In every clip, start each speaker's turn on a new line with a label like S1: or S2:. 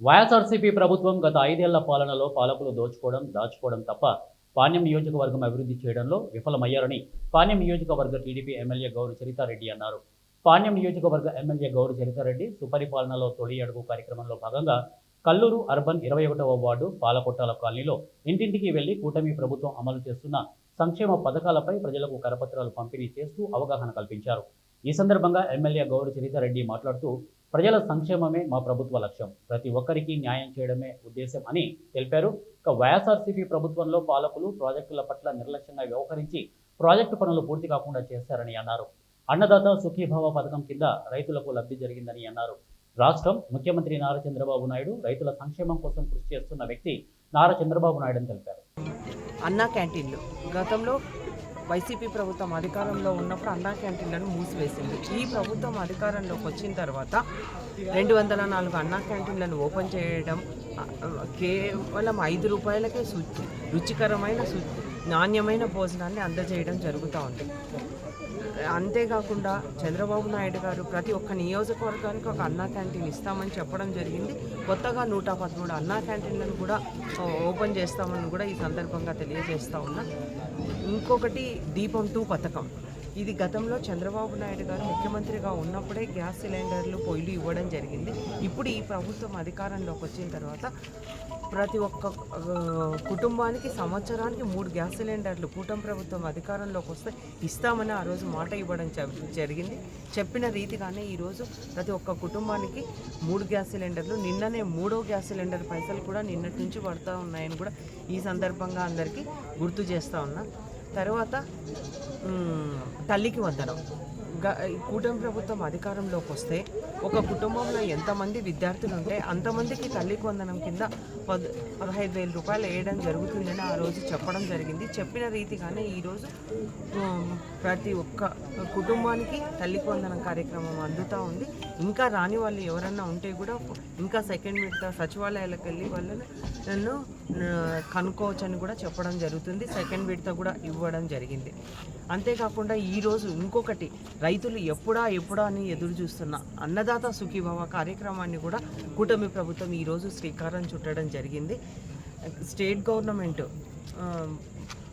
S1: వైఎస్ఆర్సీపీ ప్రభుత్వం గత 5 ఏళ్ల పాలనలో పాలకులు దాచుకోవడం తప్ప పాణ్యం నియోజకవర్గం అభివృద్ధి చేయడంలో విఫలమయ్యారని పాణ్యం నియోజకవర్గ టీడీపీ ఎమ్మెల్యే గౌరు చరితారెడ్డి అన్నారు. పాణ్యం నియోజకవర్గ ఎమ్మెల్యే గౌరు చరితారెడ్డి సుపరిపాలనలో తొలి అడుగు కార్యక్రమంలో భాగంగా కల్లూరు అర్బన్ 21వ వార్డు పాలకొట్టాల కాలనీలో ఇంటింటికి వెళ్లి కూటమి ప్రభుత్వం అమలు చేస్తున్న సంక్షేమ పథకాలపై ప్రజలకు కరపత్రాలు పంపిణీ చేస్తూ అవగాహన కల్పించారు. ఈ సందర్భంగా ఎమ్మెల్యే గౌరు చరితారెడ్డి మాట్లాడుతూ ప్రజల సంక్షేమమే మా ప్రభుత్వ లక్ష్యం, ప్రతి ఒక్కరికి న్యాయం చేయడమే ఉద్దేశం అని తెలిపారు. ఇక వైఎస్ఆర్సీపీ ప్రభుత్వంలో పాలకులు ప్రాజెక్టుల పట్ల నిర్లక్ష్యంగా వ్యవహరించి ప్రాజెక్టు పనులు పూర్తి కాకుండా చేశారని అన్నారు. అన్నదాత సుఖీభావ పథకం కింద రైతులకు లబ్ధి జరిగిందని అన్నారు. రాష్ట్రం ముఖ్యమంత్రి నారా చంద్రబాబు నాయుడు రైతుల సంక్షేమం కోసం కృషి చేస్తున్న వ్యక్తి నారా చంద్రబాబు నాయుడు అని తెలిపారు.
S2: అన్నా క్యాంటీన్లు గతంలో వైసీపీ ప్రభుత్వం అధికారంలో ఉన్నప్పుడు అన్నా క్యాంటీన్లను మూసివేసింది. ఈ ప్రభుత్వం అధికారంలోకి వచ్చిన తర్వాత 204 అన్నా క్యాంటీన్లను ఓపెన్ చేయడం, కేవలం 5 రూపాయలకే రుచికరమైన నాణ్యమైన భోజనాన్ని అందజేయడం జరుగుతూ ఉంది. అంతేకాకుండా చంద్రబాబు నాయుడు గారు ప్రతి ఒక్క నియోజకవర్గానికి ఒక అన్నా క్యాంటీన్ ఇస్తామని చెప్పడం జరిగింది. కొత్తగా 113 అన్నా క్యాంటీన్లను కూడా ఓపెన్ చేస్తామని కూడా ఈ సందర్భంగా తెలియజేస్తూ ఉన్నా. ఇంకొకటి దీపం 2 పథకం. ఇది గతంలో చంద్రబాబు నాయుడు గారు ముఖ్యమంత్రిగా ఉన్నప్పుడే గ్యాస్ సిలిండర్లు పొయ్యిలు ఇవ్వడం జరిగింది. ఇప్పుడు ఈ ప్రభుత్వం అధికారంలోకి వచ్చిన తర్వాత ప్రతి ఒక్క కుటుంబానికి సంవత్సరానికి 3 గ్యాస్ సిలిండర్లు కూటమి ప్రభుత్వం అధికారంలోకి వస్తే ఇస్తామని ఆ రోజు మాట ఇవ్వడం జరిగింది. చెప్పిన రీతిగానే ఈరోజు ప్రతి ఒక్క కుటుంబానికి 3 గ్యాస్ సిలిండర్లు, నిన్ననే 3వ గ్యాస్ సిలిండర్ పైసలు కూడా నిన్నటి నుంచి పడుతూ ఉన్నాయని కూడా ఈ సందర్భంగా అందరికీ గుర్తు చేస్తూ ఉన్నా. తర్వాత తల్లికి వందనం. కూటమి ప్రభుత్వం అధికారంలోకి వస్తే ఒక కుటుంబంలో ఎంతమంది విద్యార్థులు ఉంటే అంతమందికి తల్లికి వందనం కింద 15,000 రూపాయలు వేయడం జరుగుతుందని ఆ రోజు చెప్పడం జరిగింది. చెప్పిన రీతిగానే ఈరోజు ప్రతి ఒక్క కుటుంబానికి తల్లికి వందనం కార్యక్రమం అందుతూ ఉంది. ఇంకా రాని వాళ్ళు ఎవరన్నా ఉంటే కూడా ఇంకా సెకండ్ విడత సచివాలయాలకు వెళ్ళి వాళ్ళను కనుక్కోవచ్చని కూడా చెప్పడం జరుగుతుంది. సెకండ్ విడత కూడా ఇవ్వడం జరిగింది. అంతేకాకుండా ఈరోజు ఇంకొకటి, రైతులు ఎప్పుడా అని ఎదురు చూస్తున్న అన్నదాత సుఖీభవ కార్యక్రమాన్ని కూడా కూటమి ప్రభుత్వం ఈరోజు శ్రీకారం చుట్టడం జరిగింది. స్టేట్ గవర్నమెంట్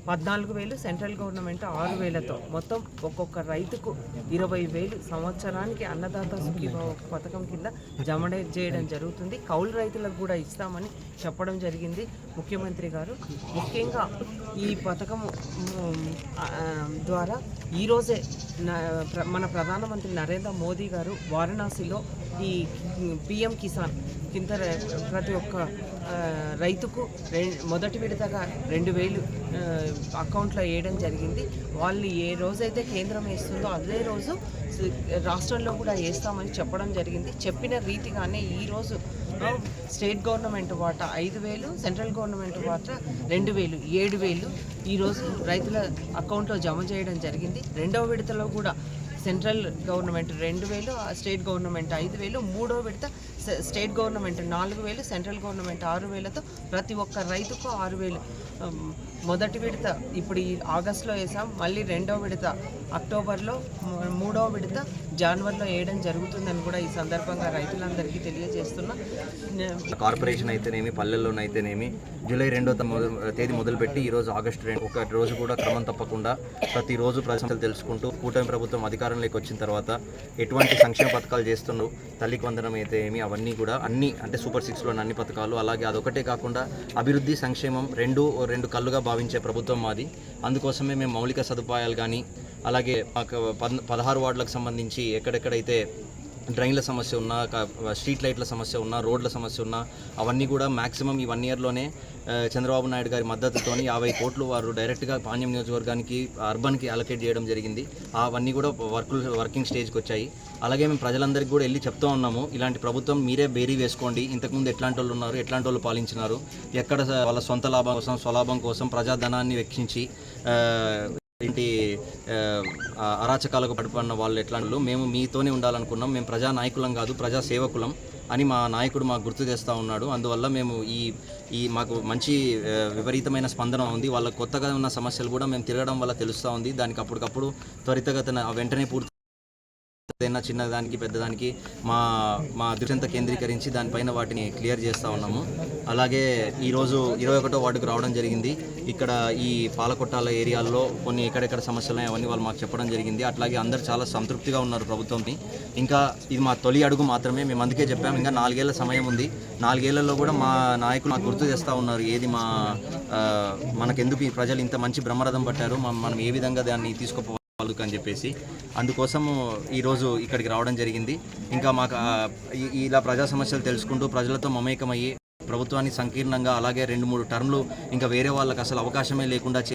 S2: 14,000, సెంట్రల్ గవర్నమెంట్ 6,000తో మొత్తం ఒక్కొక్క రైతుకు 20,000 సంవత్సరానికి అన్నదాత సుఖీభావ పథకం కింద జమ చేయడం జరుగుతుంది. కౌలు రైతులకు కూడా ఇస్తామని చెప్పడం జరిగింది ముఖ్యమంత్రి గారు. ముఖ్యంగా ఈ పథకం ద్వారా ఈరోజే మన ప్రధానమంత్రి నరేంద్ర మోదీ గారు వారణాసిలో ఈ పిఎం కిసాన్ కింద ప్రతి ఒక్క రైతుకు మొదటి విడతగా 2,000 అకౌంట్లో వేయడం జరిగింది. వాళ్ళు ఏ రోజైతే కేంద్రం వేస్తుందో అదే రోజు రాష్ట్రంలో కూడా వేస్తామని చెప్పడం జరిగింది. చెప్పిన రీతిగానే ఈరోజు స్టేట్ గవర్నమెంట్ వాటా 5,000, సెంట్రల్ గవర్నమెంట్ వాటా 2,000, 7,000 ఈరోజు రైతుల అకౌంట్లో జమ చేయడం జరిగింది. రెండవ విడతలో కూడా సెంట్రల్ గవర్నమెంట్ 2,000, స్టేట్ గవర్నమెంట్ 5,000, మూడో విడత స్టేట్ గవర్నమెంట్ 4,000, సెంట్రల్ గవర్నమెంట్ 6,000తో ప్రతి ఒక్క రైతుకు 6,000. మొదటి విడత ఇప్పుడు ఈ ఆగస్టులో వేసాం, మళ్ళీ రెండవ విడత అక్టోబర్లో, మూడవ విడత జనవరిలో వేయడం జరుగుతుందని కూడా ఈ సందర్భంగా రైతులందరికీ తెలియజేస్తున్నా.
S3: కార్పొరేషన్ అయితేనేమి, పల్లెల్లోనైతేనేమి జూలై 2వ తేదీ మొదలుపెట్టి ఈరోజు ఆగస్టు 2 ఒక రోజు కూడా క్రమం తప్పకుండా ప్రతిరోజు ప్రజలు తెలుసుకుంటూ కూటమి ప్రభుత్వం అధికారంలోకి వచ్చిన తర్వాత ఎటువంటి సంక్షేమ పథకాలు చేస్తున్నారు, తల్లికి వందనం అయితే ఏమి, అవన్నీ కూడా అన్ని అంటే సూపర్ 6లోని అన్ని పథకాలు, అలాగే అదొకటే కాకుండా అభివృద్ధి సంక్షేమం రెండు కళ్ళుగా భావించే ప్రభుత్వం మాది. అందుకోసమే మేము మౌలిక సదుపాయాలు కానీ, అలాగే మాకు 16 వార్డులకు సంబంధించి ఎక్కడెక్కడైతే డ్రైన్ల సమస్య ఉన్నా, స్ట్రీట్ లైట్ల సమస్య ఉన్నా, రోడ్ల సమస్య ఉన్నా అవన్నీ కూడా మ్యాక్సిమం ఈ 1 ఇయర్లోనే చంద్రబాబు నాయుడు గారి మద్దతుతో 50 కోట్లు వారు డైరెక్ట్గా పాణ్యం నియోజకవర్గానికి అర్బన్కి అలొకేట్ చేయడం జరిగింది. అవన్నీ కూడా వర్కింగ్ స్టేజ్కి వచ్చాయి. అలాగే మేము ప్రజలందరికీ కూడా వెళ్ళి చెప్తూ ఉన్నాము, ఇలాంటి ప్రభుత్వం మీరే బేరీ వేసుకోండి, ఇంతకుముందు ఎట్లాంటి వాళ్ళు ఉన్నారు, ఎట్లాంటి వాళ్ళు పాలించినారు, ఎక్కడ వాళ్ళ సొంత లాభం కోసం, స్వలాభం కోసం ప్రజాధనాన్ని వెచ్చించి ఏంటి అరాచకాలకు పడిపడిన వాళ్ళు ఎట్లాంటి, మేము మీతోనే ఉండాలనుకున్నాం, మేము ప్రజా నాయకులం కాదు ప్రజా సేవకులం అని మా నాయకుడు మాకు గుర్తు చేస్తూ ఉన్నాడు. అందువల్ల మేము ఈ మాకు మంచి విపరీతమైన స్పందన ఉంది. వాళ్ళ కొత్తగా ఉన్న సమస్యలు కూడా మేము తిరగడం వల్ల తెలుస్తూ ఉంది. దానికి అప్పటికప్పుడు త్వరితగతిన వెంటనే పూర్తి ఏదైనా చిన్నదానికి పెద్దదానికి మా దృష్టి అంతా కేంద్రీకరించి దానిపైన వాటిని క్లియర్ చేస్తూ ఉన్నాము. అలాగే ఈరోజు 21వ వార్డుకు రావడం జరిగింది. ఇక్కడ ఈ పాలకొట్టాల ఏరియాల్లో కొన్ని ఎక్కడెక్కడ సమస్యలు ఉన్నాయి అవన్నీ వాళ్ళు మాకు చెప్పడం జరిగింది. అట్లాగే అందరూ చాలా సంతృప్తిగా ఉన్నారు ప్రభుత్వంని. ఇంకా ఇది మా తొలి అడుగు మాత్రమే, మేము అందుకే చెప్పాము ఇంకా 4 ఏళ్ల సమయం ఉంది. 4 ఏళ్లలో కూడా మా నాయకులు మాకు గుర్తు చేస్తూ ఉన్నారు ఏది మనకెందుకు ఈ ప్రజలు ఇంత మంచి బ్రహ్మరథం పట్టారు, మనం ఏ విధంగా దాన్ని తీసుకుపోవాలి అని చెప్పేసి అందుకోసము ఈరోజు ఇక్కడికి రావడం జరిగింది. ఇంకా మాకు ఇలా ప్రజా సమస్యలు తెలుసుకుంటూ ప్రజలతో మమేకమయ్యి ప్రభుత్వాన్ని సంకీర్ణంగా అలాగే 2-3 టర్మ్లు ఇంకా వేరే వాళ్ళకి అసలు అవకాశమే లేకుండా